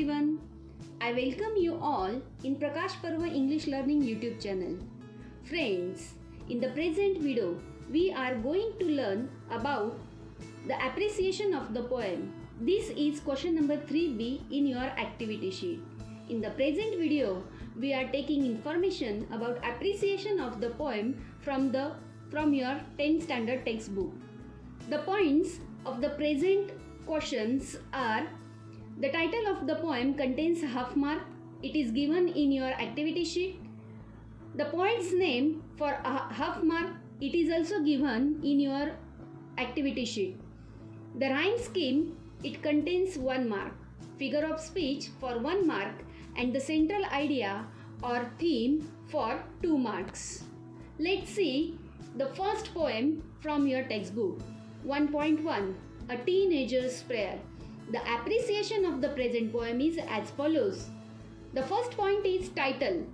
everyone. I welcome you all in Prakash Parva English Learning YouTube channel. Friends, in the present video, we are going to learn about the appreciation of the poem. This is question number 3B in your activity sheet. In the present video, we are taking information about appreciation of the poem from your 10th standard textbook. The points of the present questions are: the title of the poem contains half mark. It is given in your activity sheet. The poet's name for a half mark. It is also given in your activity sheet. The rhyme scheme, it contains 1 mark. Figure of speech for 1 mark and the central idea or theme for 2 marks. Let's see the first poem from your textbook. 1.1, A Teenager's Prayer. The appreciation of the present poem is as follows. The first point is title.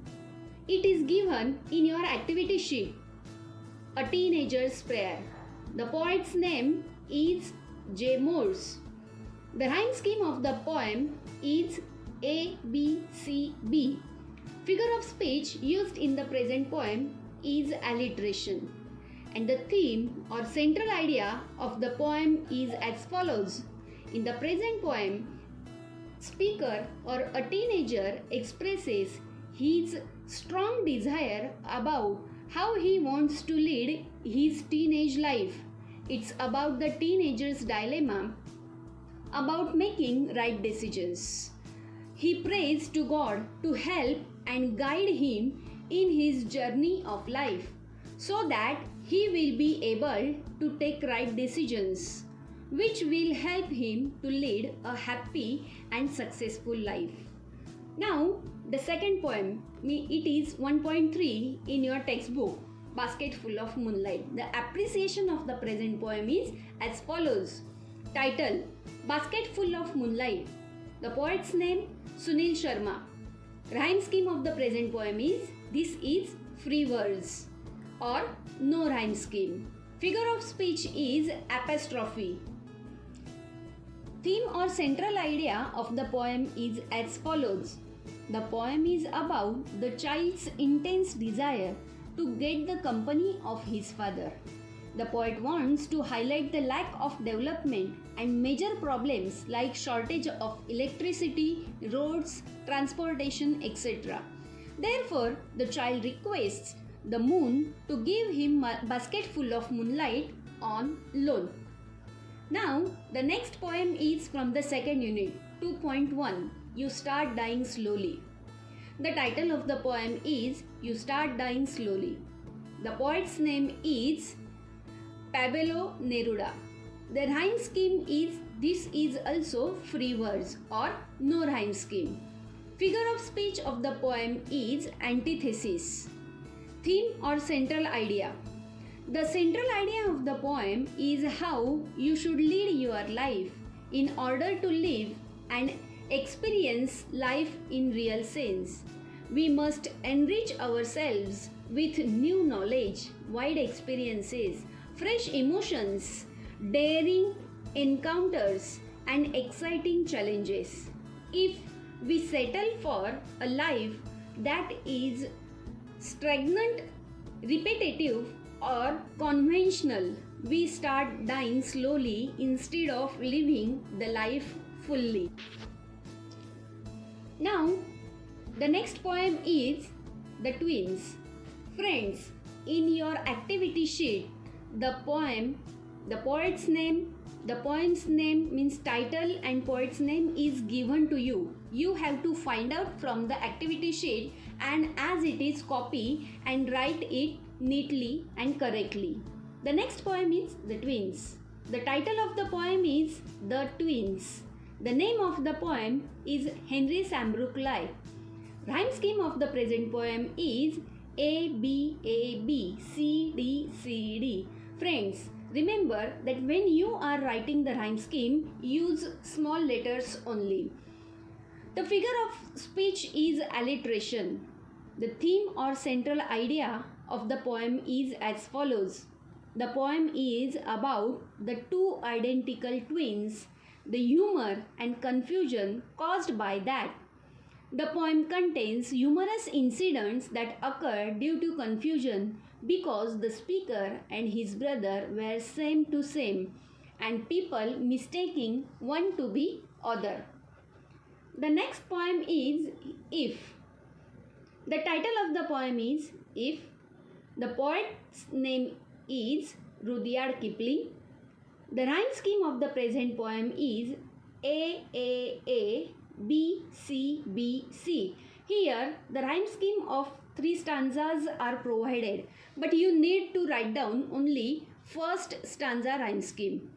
It is given in your activity sheet. A Teenager's Prayer. The poet's name is J. Morse. The rhyme scheme of the poem is A, B, C, B. Figure of speech used in the present poem is alliteration. And the theme or central idea of the poem is as follows. In the present poem, speaker or a teenager expresses his strong desire about how he wants to lead his teenage life. It's about the teenager's dilemma about making right decisions. He prays to God to help and guide him in his journey of life so that he will be able to take right decisions, which will help him to lead a happy and successful life. Now, the second poem, it is 1.3 in your textbook, Basket Full of Moonlight. The appreciation of the present poem is as follows. Title, Basket Full of Moonlight. The poet's name, Sunil Sharma. Rhyme scheme of the present poem is, this is free verse or no rhyme scheme. Figure of speech is apostrophe. Theme or central idea of the poem is as follows. The poem is about the child's intense desire to get the company of his father. The poet wants to highlight the lack of development and major problems like shortage of electricity, roads, transportation, etc. Therefore, the child requests the moon to give him a basket full of moonlight on loan. Now, the next poem is from the second unit, 2.1, You Start Dying Slowly. The title of the poem is You Start Dying Slowly. The poet's name is Pablo Neruda. The rhyme scheme is, this is also free verse or no rhyme scheme. Figure of speech of the poem is antithesis. Theme or central idea. The central idea of the poem is how you should lead your life in order to live and experience life in real sense. We must enrich ourselves with new knowledge, wide experiences, fresh emotions, daring encounters, and exciting challenges. If we settle for a life that is stagnant, repetitive, or conventional, we start dying slowly instead of living the life fully. Now, the next poem is The Twins. Friends, in your activity sheet, the poem's name means title and poet's name is given to you. You have to find out from the activity sheet and as it is copy and write it neatly and correctly. The next poem is The Twins. The title of the poem is The Twins. The name of the poem is Henry Sambrook Life. Rhyme scheme of the present poem is A, B, A, B, C, D, C, D. Friends, remember that when you are writing the rhyme scheme, use small letters only. The figure of speech is alliteration. The theme or central idea of the poem is as follows. The poem is about the two identical twins the humor and confusion caused by that. The poem contains humorous incidents that occur due to confusion because the speaker and his brother were same to same and people mistaking one to be other. The next poem is If. The title of the poem is If. The poet's name is Rudyard Kipling. The rhyme scheme of the present poem is A B C B C. Here the rhyme scheme of 3 stanzas are provided, but you need to write down only first stanza rhyme scheme.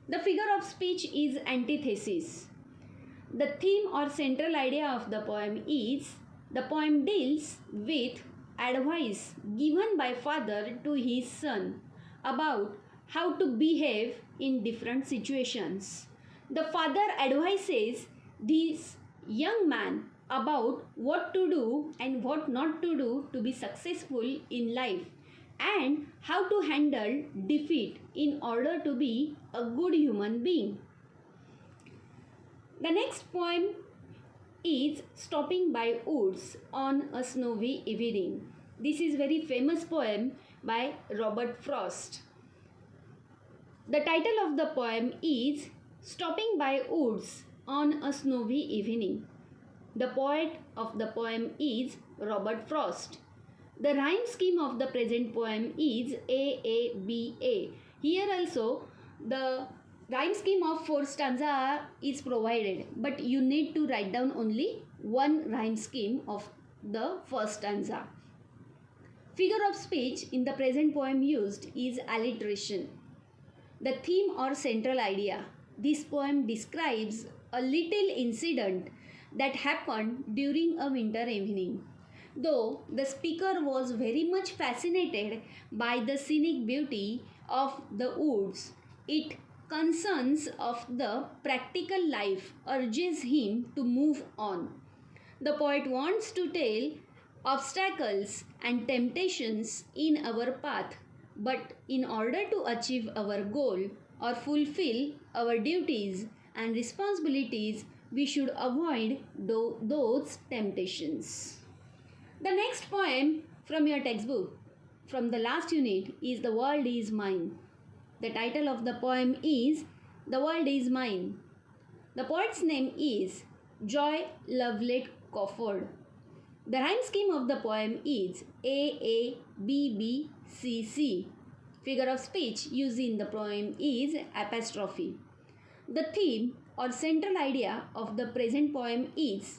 The figure of speech is antithesis. The theme or central idea of the poem is the poem deals with advice given by father to his son about how to behave in different situations. The father advises this young man about what to do and what not to do to be successful in life and how to handle defeat in order to be a good human being. The next poem is Stopping by Woods on a Snowy Evening. This is very famous poem by Robert Frost. The title of the poem is Stopping by Woods on a Snowy Evening. The poet of the poem is Robert Frost. The rhyme scheme of the present poem is A. Here also the rhyme scheme of 4 stanza is provided, but you need to write down only one rhyme scheme of the first stanza. Figure of speech in the present poem used is alliteration. The theme or central idea. This poem describes a little incident that happened during a winter evening. Though the speaker was very much fascinated by the scenic beauty of the woods, it concerns of the practical life urges him to move on. The poet wants to tell obstacles and temptations in our path, but in order to achieve our goal or fulfill our duties and responsibilities, we should avoid those temptations. The next poem from your textbook, from the last unit, is The World Is Mine. The title of the poem is The World Is Mine. The poet's name is Joy Lovelet Crawford. The rhyme scheme of the poem is A, B, B, C. Figure of speech used in the poem is apostrophe. The theme or central idea of the present poem is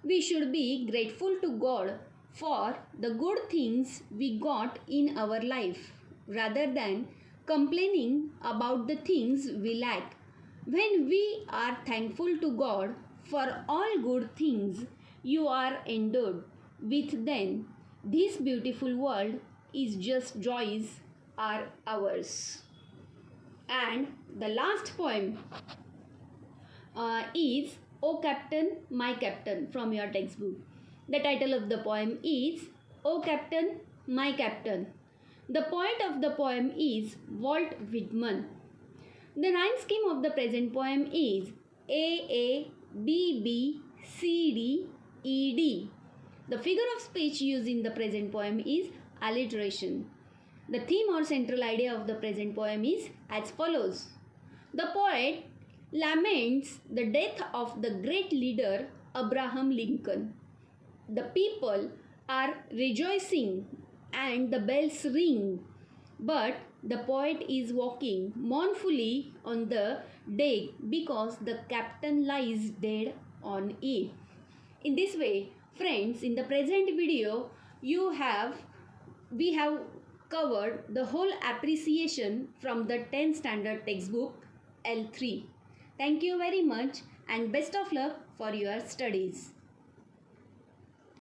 we should be grateful to God for the good things we got in our life rather than complaining about the things we lack. When we are thankful to God for all good things you are endowed with, then this beautiful world is just joys are ours. And the last poem is O Captain, My Captain from your textbook. The title of the poem is O Captain, My Captain. The poet of the poem is Walt Whitman. The rhyme scheme of the present poem is A, B, B, C, D, E, D. The figure of speech used in the present poem is alliteration. The theme or central idea of the present poem is as follows. The poet laments the death of the great leader Abraham Lincoln. The people are rejoicing and the bells ring, but the poet is walking mournfully on the deck because the captain lies dead on it. In this way, friends, in the present video, we have covered the whole appreciation from the 10th standard textbook L3. Thank you very much and best of luck for your studies.